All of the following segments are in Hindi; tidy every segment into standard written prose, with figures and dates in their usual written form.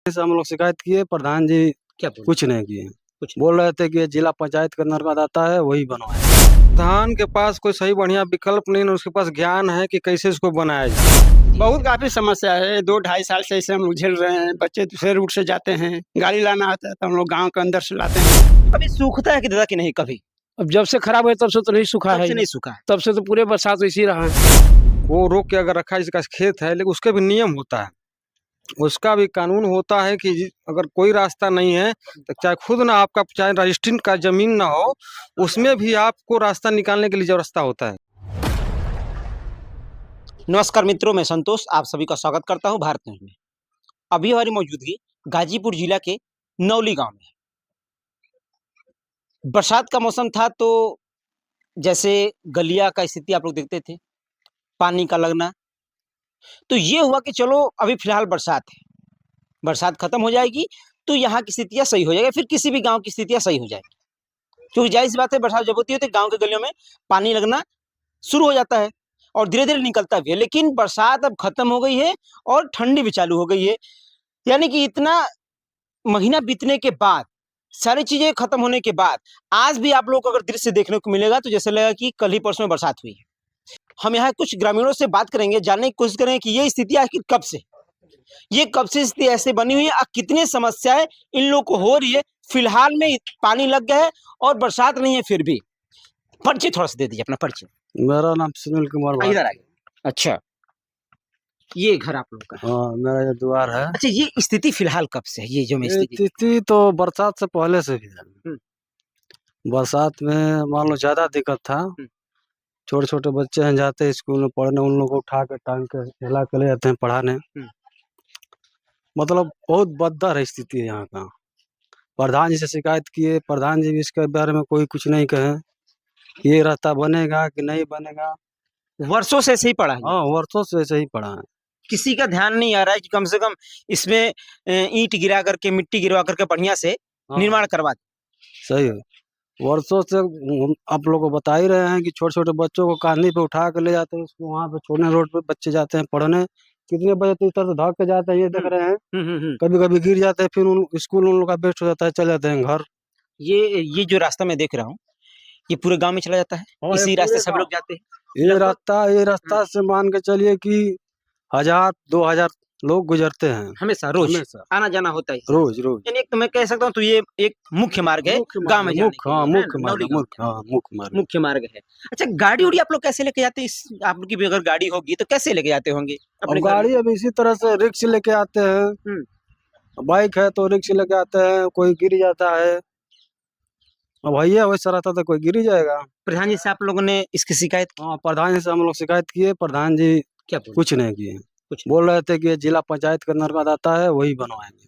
से हम लोग शिकायत किए, प्रधान जी क्या बोले? कुछ नहीं किए। कुछ बोल रहे थे कि ये जिला पंचायत के अंतर्गत आता है, वही बनवाएं। प्रधान के पास कोई सही बढ़िया विकल्प नहीं, ना उसके पास ज्ञान है कि कैसे इसको बनाया जाए। बहुत काफी समस्या है। 2-2.5 साल से इसे हम झेल रहे हैं। बच्चे दूसरे रूट से जाते हैं, गाड़ी लाना आता है तो हम लोग गांव के अंदर से लाते हैं। कभी सूखता है कि दादा कि नहीं कभी? अब जब से खराब है तब से तो नहीं सूखा तब है से नहीं सूखा है। तब से तो पूरे बरसात वैसे ही रहा है। वो रोक के अगर रखा है, जिसका खेत है, लेकिन उसके भी नियम होता है, उसका भी कानून होता है कि अगर कोई रास्ता नहीं है तो चाहे खुद ना आपका चाहे रजिस्ट्री का जमीन ना हो, उसमें भी आपको रास्ता निकालने के लिए जो रास्ता होता है। नमस्कार मित्रों, मैं संतोष आप सभी का स्वागत करता हूं भारत न्यूज में। अभी हमारी मौजूदगी गाजीपुर जिला के नौली गांव में है। बरसात का मौसम था तो जैसे गलिया का स्थिति आप लोग देखते थे, पानी का लगना, तो ये हुआ कि चलो अभी फिलहाल बरसात है, बरसात खत्म हो जाएगी तो यहाँ की स्थितियाँ सही हो जाएगी, फिर किसी भी गांव की स्थितियाँ सही हो जाएगी। क्योंकि जाहिर सी बात है, बरसात जब होती है तो गाँव के गलियों में पानी लगना शुरू हो जाता है और धीरे धीरे निकलता भी है। लेकिन बरसात अब खत्म हो गई है और ठंडी भी चालू हो गई है, यानी कि इतना महीना बीतने के बाद, सारी चीजें खत्म होने के बाद आज भी आप लोगों को अगर दृश्य देखने को मिलेगा तो जैसे लगेगा कि कल ही परसों में बरसात हुई है। हम यहाँ कुछ ग्रामीणों से बात करेंगे, जानने की कोशिश करेंगे कि ये स्थिति आखिर कब से, ये कब से स्थिति ऐसे बनी हुई है और कितनी समस्याएं इन लोगों को हो रही है। फिलहाल में पानी लग गया है और बरसात नहीं है फिर भी। परिचय थोड़ा सा दे दीजिए, अपना परिचय। मेरा नाम सुनील कुमार भारती। इधर आइए। अच्छा, ये घर आप लोग का है? हाँ, मेरा ये द्वार है। अच्छा, ये स्थिति फिलहाल कब से है? ये जो मैं ये स्थिति स्थिति तो बरसात से पहले से भी है। बरसात में मान लो ज्यादा दिक्कत था। छोटे छोटे बच्चे हैं, जाते हैं स्कूल में पढ़ने, उन लोगों को उठा के टांग के हिला के ले जाते हैं पढ़ाने। मतलब बहुत बदतर है स्थिति है यहाँ का। प्रधान जी से शिकायत किए, प्रधान जी भी इसके बारे में कोई कुछ नहीं कहे, ये रास्ता बनेगा कि नहीं बनेगा। वर्षों से ऐसे ही पड़ा है। हाँ, वर्षों से ऐसे ही पड़ा है। किसी का ध्यान नहीं आ रहा है कि कम से कम इसमें ईंट गिरा करके, मिट्टी गिरवा करके बढ़िया से निर्माण करवा दे। सही है। वर्षों से आप लोग को बता ही रहे हैं कि छोटे छोटे बच्चों को कांधे पे उठा के ले जाते हैं, उसको वहाँ पे छोड़ने, रोड पे बच्चे जाते हैं पढ़ने। कितने बजे तो इस तरह से भाग के जाते हैं, ये देख रहे हैं। कभी कभी गिर जाते हैं, फिर स्कूल उन लोग का वेस्ट हो जाता है, चले जाते हैं घर। ये जो रास्ता मैं देख रहा हूँ, ये पूरे गांव में चला जाता है। हाँ, इसी रास्ते सब लोग जाते हैं। ये रास्ता से मान के चलिए कि 1000-2000 लोग गुजरते हैं हमेशा रोज आना जाना होता है रोज रोज। यानी एक तो मैं कह सकता हूँ तो ये एक मुख्य मार्ग है गांव में जाने के लिए, मुख्य मार्ग है। अच्छा, गाड़ी उड़ी आप लोग कैसे लेके जाते हैं? आप लोग की भी अगर गाड़ी होगी तो कैसे लेके जाते होंगे अपने गाड़ी? अब इसी तरह से रिक्शा लेके आते हैं, बाइक है तो रिक्शा लेके आते हैं, कोई गिर जाता है। अब भैया वैसा रहता तो कोई गिर ही जाएगा। प्रधान जी से आप लोगों ने इसकी शिकायत? हाँ, प्रधान जी से हम लोग शिकायत किए, प्रधान जी क्या बोले? कुछ नहीं किए। बोल रहे थे कि ये जिला पंचायत के अंतर्गत आता है, वही बनवाएंगे।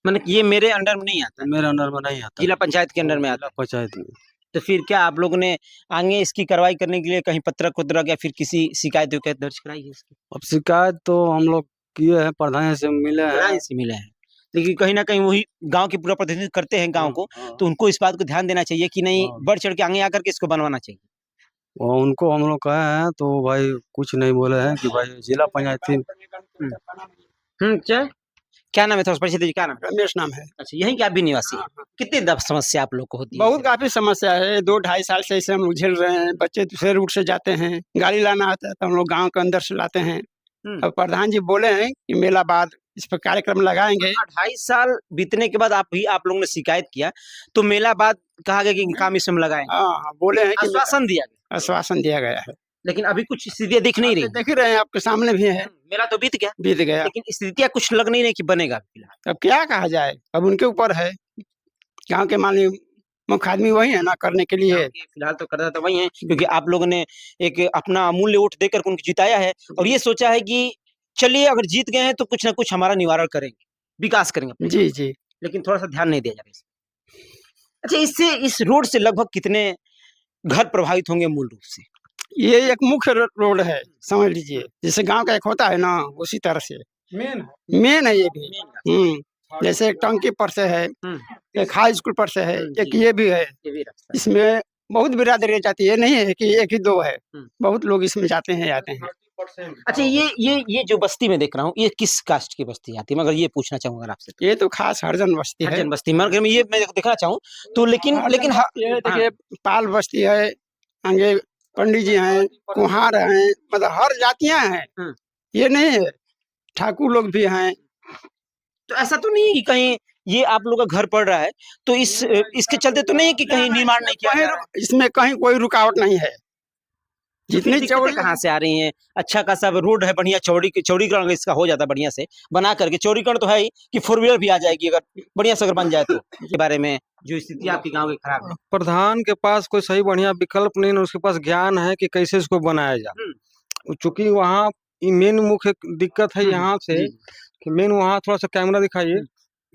मतलब ये मेरे अंडर में नहीं आता? मेरे अंडर में नहीं आता, जिला पंचायत के अंडर में आता। पंचायत में। तो फिर क्या आप लोगों ने आगे इसकी कार्रवाई करने के लिए कहीं पत्रक उत्रक या फिर किसी शिकायत विकायत दर्ज कराई है इसकी? अब शिकायत तो हम लोग किए हैं, प्रधान से मिले हैं, लेकिन कहीं ना कहीं वही गांव के पूरा प्रतिनिधित्व करते हैं गांव को, तो उनको इस बात को ध्यान देना चाहिए कि नहीं बढ़ चढ़ के आगे आकर के इसको बनवाना चाहिए। और उनको हम लोग कहे हैं तो भाई कुछ नहीं बोले हैं कि भाई जिला पंचायत। क्या नाम है? थोड़ा परिचय दीजिए, क्या नाम? रमेश नाम है। अच्छा, यहीं के आप भी निवासी हैं? कितने समस्या आप लोग को होती है? बहुत काफी समस्या है। 2-2.5 साल से इसे हम झेल रहे हैं। बच्चे दूसरे रूट से जाते हैं, गाड़ी लाना आता है तो हम लोग गांव के अंदर से लाते हैं। अब प्रधान जी बोले हैं कि मेला बाद इस पर कार्यक्रम लगाएंगे। 2.5 साल बीतने के बाद आप लोगों ने शिकायत किया तो मेला बाद कहा गया कि काम इसमें लगाएंगे। हाँ, बोले हैं कि आश्वासन दिया गया। आश्वासन दिया गया है, लेकिन अभी कुछ स्थितियां दिख नहीं रही। देख ही रहे हैं, आपके सामने भी है। मेला तो बीत गया, लेकिन स्थितियां कुछ लग नहीं रही कि बनेगा फिलहाल। अब क्या कहा जाए, अब उनके ऊपर है। गाँव के माननीय मुख्य आदमी वही है ना करने के लिए। फिलहाल तो करता तो वही है, क्योंकि आप लोगों ने एक अपना अमूल्य वोट देकर उनको जिताया है और ये सोचा है कि चलिए अगर जीत गए हैं तो कुछ ना कुछ हमारा निवारण करेंगे, विकास करेंगे। जी जी। लेकिन थोड़ा सा ध्यान नहीं दिया जा रहा। अच्छा, इस रोड से लगभग कितने घर प्रभावित होंगे मूल रूप से? ये एक मुख्य रोड है, समझ लीजिए, जैसे गांव का एक होता है ना, उसी तरह से मेन है ये भी। जैसे एक टंकी पर से है, एक हाई स्कूल पर से है, एक ये भी है। इसमें बहुत बिरादरी जाती है, नहीं है कि एक ही दो है, बहुत लोग इसमें जाते हैं आते हैं। अच्छा, ये जो बस्ती में देख रहा हूँ, ये किस कास्ट की बस्ती आती है? मगर ये पूछना चाहूंगा आपसे तो। ये तो खास हरिजन बस्ती है। हरिजन बस्ती, मगर ये मैं देखना चाहूँ तो, लेकिन हरिजन बस्ती है, देखिए पाल बस्ती है, आगे पंडित जी हैं, कुम्हार हैं, मतलब हर जातियां हैं। ये नहीं है, ठाकुर लोग भी हैं। तो ऐसा तो नहीं है कि कहीं ये आप लोग का घर पड़ रहा है तो इसके चलते तो नहीं है कि कहीं निर्माण नहीं किया जा रहा है? इसमें कहीं कोई रुकावट नहीं है। जितनी जितनी चौड़ी कहाँ से आ रही हैं? अच्छा खासा रोड है, बढ़िया चौड़ीकरण इसका हो जाता बढ़िया से बना करके। चौड़ीकरण तो है ही कि 4 व्हीलर भी आ जाएगी अगर बढ़िया से अगर बन जाए तो। इसके बारे में जो स्थिति आपके गांव की खराब है, प्रधान के पास कोई सही बढ़िया विकल्प नहीं है, उसके पास ज्ञान है कि कैसे इसको बनाया जाए। चूंकि वहाँ मेन मुख्य दिक्कत है यहाँ से कि मेन वहाँ थोड़ा सा कैमरा दिखाइए,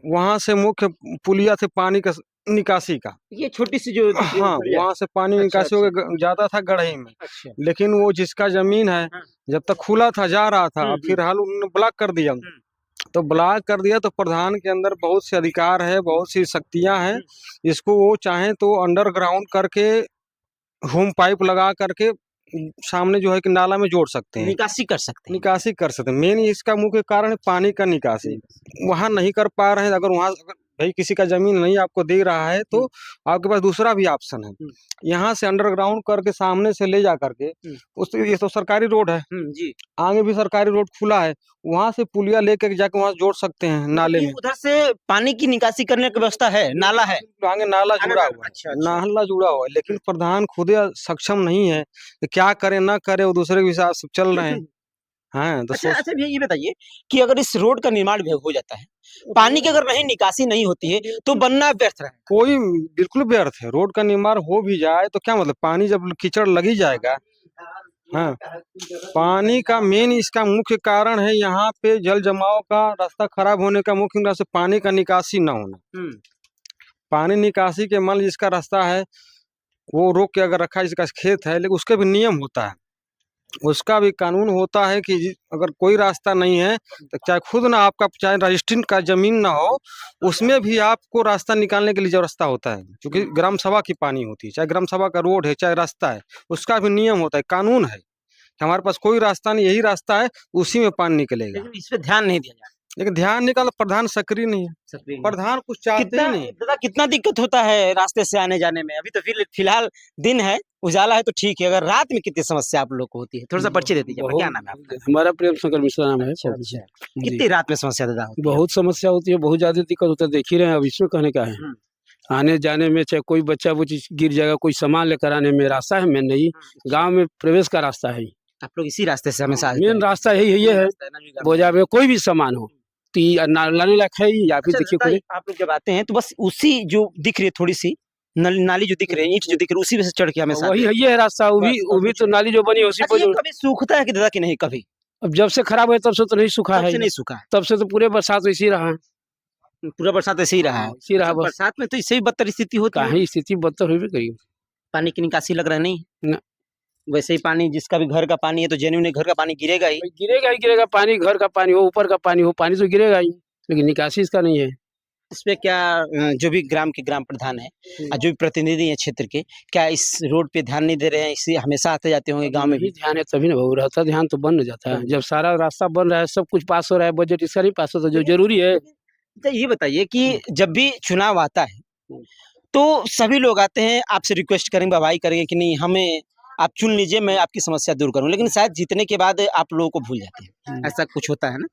वहाँ से मुख्य पुलिया से पानी का निकासी का, ये छोटी सी जो हाँ वहाँ से पानी निकासी हो गया, ज्यादा था गढ़ई में। लेकिन वो जिसका जमीन है जब तक खुला था जा रहा था, फिलहाल उन्होंने ब्लॉक कर दिया। तो ब्लॉक कर दिया तो प्रधान के अंदर बहुत से अधिकार है, बहुत सी शक्तियां हैं। इसको वो चाहे तो अंडरग्राउंड करके होम पाइप लगा करके सामने जो है कि नाला में जोड़ सकते हैं, निकासी कर सकते हैं। निकासी कर सकते हैं। मेन इसका मुख्य कारण है पानी का निकासी, वहाँ नहीं कर पा रहे हैं। अगर वहाँ भाई किसी का जमीन नहीं आपको दे रहा है तो आपके पास दूसरा भी ऑप्शन है, यहाँ से अंडरग्राउंड करके सामने से ले जा करके ये तो सरकारी रोड है जी, आगे भी सरकारी रोड खुला है, वहाँ से पुलिया लेकर जाके वहाँ जोड़ सकते हैं नाले में। उधर से पानी की निकासी करने की व्यवस्था है, नाला है, आगे नाला जुड़ा हुआ है। अच्छा, नाला जुड़ा हुआ है, लेकिन प्रधान खुद सक्षम नहीं है कि क्या करे ना करे, वो दूसरे के हिसाब से चल रहे हैं। हाँ तो अच्छा भैया ये बताइए कि अगर इस रोड का निर्माण हो जाता है, पानी की अगर नहीं निकासी नहीं होती है तो बनना व्यर्थ है। कोई बिल्कुल व्यर्थ है। रोड का निर्माण हो भी जाए तो क्या मतलब, पानी जब कीचड़ लगी जाएगा। हाँ, पानी का मेन इसका मुख्य कारण है यहाँ पे जल जमाव का रास्ता खराब होने का मुख्य कारण से पानी का निकासी न होना। पानी निकासी के मान जिसका रास्ता है वो रोक के अगर रखा है, जिसका खेत है, लेकिन उसके भी नियम होता है, उसका भी कानून होता है कि अगर कोई रास्ता नहीं है तो चाहे खुद ना आपका चाहे रजिस्ट्रेशन का जमीन ना हो, उसमें भी आपको रास्ता निकालने के लिए जो रास्ता होता है, क्योंकि ग्राम सभा की पानी होती है, चाहे ग्राम सभा का रोड है चाहे रास्ता है, उसका भी नियम होता है, कानून है। हमारे पास कोई रास्ता नहीं, यही रास्ता है, उसी में पानी निकलेगा। लेकिन इस पे ध्यान नहीं दिया जाता। लेकिन ध्यान निकाल, प्रधान सक्रिय नहीं है, प्रधान कुछ चाहते ही नहीं। दादा कितना दिक्कत होता है रास्ते से आने जाने में? अभी तो फिलहाल दिन है, उजाला है तो ठीक है, अगर रात में कितनी समस्या आप लोग को होती है? थोड़ा सा परिचय दे दीजिए, क्या नाम है आपका? हमारा प्रेम शंकर मिश्रा नाम है। अच्छा, कितनी रात में समस्या दादा होती है? बहुत समस्या होती है, बहुत ज्यादा दिक्कत होता है। देख ही रहे हैं, अब इसमें कहने का है, आने जाने में चाहे कोई बच्चा वो चीज गिर जाएगा, कोई सामान लेकर आने में रास्ता है मेन नहीं, गाँव में प्रवेश का रास्ता है। आप लोग इसी रास्ते से हमेशा मेन रास्ता यही है, बोझा में कोई भी सामान हो तो लाने लायक है या फिर देखिए। आप लोग जब आते हैं तो बस उसी जो दिख रही है थोड़ी सी नाली जो दिख रही है, ईंट जो दिख रही है, उसी में से चढ़ के हमेशा वही है रास्ता, वो भी तो नाली जो बनी है उसी पर। कभी सूखता है कि दादा कि नहीं? कभी अब जब से खराब है तब से तो नहीं सूखा है, नहीं सूखा है, तब से तो पूरे बरसात ऐसे ही रहा है। पूरा बरसात ऐसे ही रहा है, इसी रहा। बरसात में तो इससे भी बदतर स्थिति होती है। स्थिति बदतर हुई करी, पानी की निकासी लग रहा नहीं ना। वैसे ही पानी जिसका भी घर का पानी है तो जेन्युइन घर का पानी गिरेगा ही, गिरेगा पानी, घर का पानी हो, ऊपर का पानी हो, पानी तो गिरेगा ही, लेकिन निकासी इसका नहीं है। इस पे क्या जो भी ग्राम के ग्राम प्रधान है, जो भी प्रतिनिधि है क्षेत्र के, क्या इस रोड पे ध्यान नहीं दे रहे हैं? इसे हमेशा आते जाते होंगे गांव में भी। ध्यान है तभी ना बहु रहता, ध्यान तो बन जाता है। जब सारा रास्ता बन रहा है, सब कुछ पास हो रहा है, बजट इसका नहीं पास होता जो जरूरी है। तो ये बताइए कि जब भी चुनाव आता है तो सभी लोग आते हैं, आपसे रिक्वेस्ट करेंगे, बवाई करेंगे कि नहीं हमें आप चुन लीजिए, मैं आपकी समस्या दूर करूं, लेकिन शायद जीतने के बाद आप लोगों को भूल जाते हैं, ऐसा कुछ होता है ना?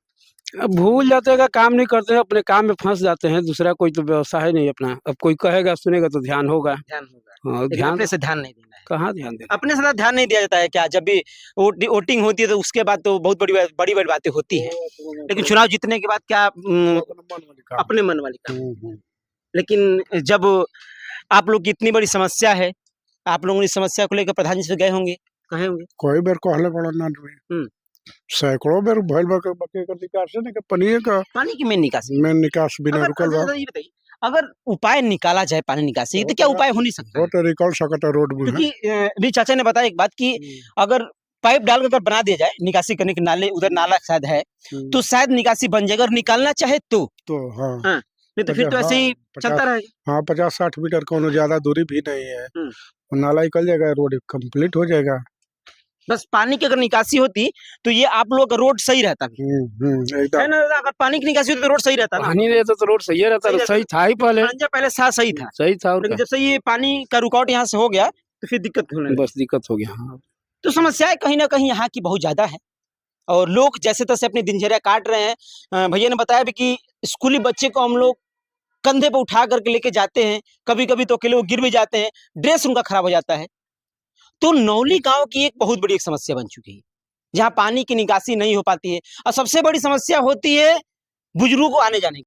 अब भूल जाते हैं, काम नहीं करते हैं, अपने काम में फंस जाते हैं, दूसरा कोई तो व्यवस्था है नहीं अपना। अब कोई कहेगा सुनेगा तो ध्यान होगा। हाँ, ध्यान अपने से ध्यान नहीं देना है। कहाँ ध्यान देना, अपने से ध्यान नहीं दिया जाता है क्या? जब भी वोटिंग होती है तो उसके बाद तो बहुत बड़ी बातें होती है, लेकिन चुनाव जीतने के बाद क्या अपने मन वाली काम। लेकिन जब आप लोग की इतनी बड़ी समस्या है, आप लोगों ने इस समस्या को लेकर प्रधान जी से गए होंगे, कहे होंगे? कोई बेर कहले बड़ा ना सैकड़ों बेर भइल बा के निकास से के पानी की मेन निकासी बिना रुकल बा। ये बताइए, अगर उपाय निकाला जाए पानी निकासी तो क्या उपाय हो नहीं सकता? वो तो निकल सकता रोड में, क्योंकि अभी चाचा ने बताया एक बात कि अगर पाइप डाल कर बना दिया जाए निकासी करने के, नाले उधर नाला शायद है तो शायद निकासी बन जाएगा, अगर निकालना चाहे तो हाँ, नहीं तो फिर तो ऐसे ही चलता रहेगा। हाँ, 50-60 मीटर कोनो ज्यादा दूरी भी नहीं है, नाला निकल जाएगा, रोड कंप्लीट हो जाएगा। बस पानी की अगर निकासी होती तो ये आप लोग का रोड सही रहता भी। एकदम है ना दादा? अगर पानी की निकासी होती तो रोड सही रहता ना। पानी रहता तो रोड सही रहता, सही सही था ही पहले, खड़ंजा पहले सही था, सही था और लेकिन जब से ये पानी का रुकावट यहाँ से हो गया तो फिर दिक्कत होने लगी। बस दिक्कत हो गया। हाँ तो समस्याएं कहीं ना कहीं यहाँ की बहुत ज्यादा है और लोग जैसे तैसे अपनी दिनचर्या काट रहे हैं। भैया ने बताया भी कि स्कूली बच्चे को हम लोग कंधे पे उठा करके लेके जाते हैं, कभी कभी तो अकेले वो गिर भी जाते हैं, ड्रेस उनका खराब हो जाता है। तो नौली गांव की एक बहुत बड़ी एक समस्या बन चुकी है जहाँ पानी की निकासी नहीं हो पाती है और सबसे बड़ी समस्या होती है बुजुर्गों को आने जाने की।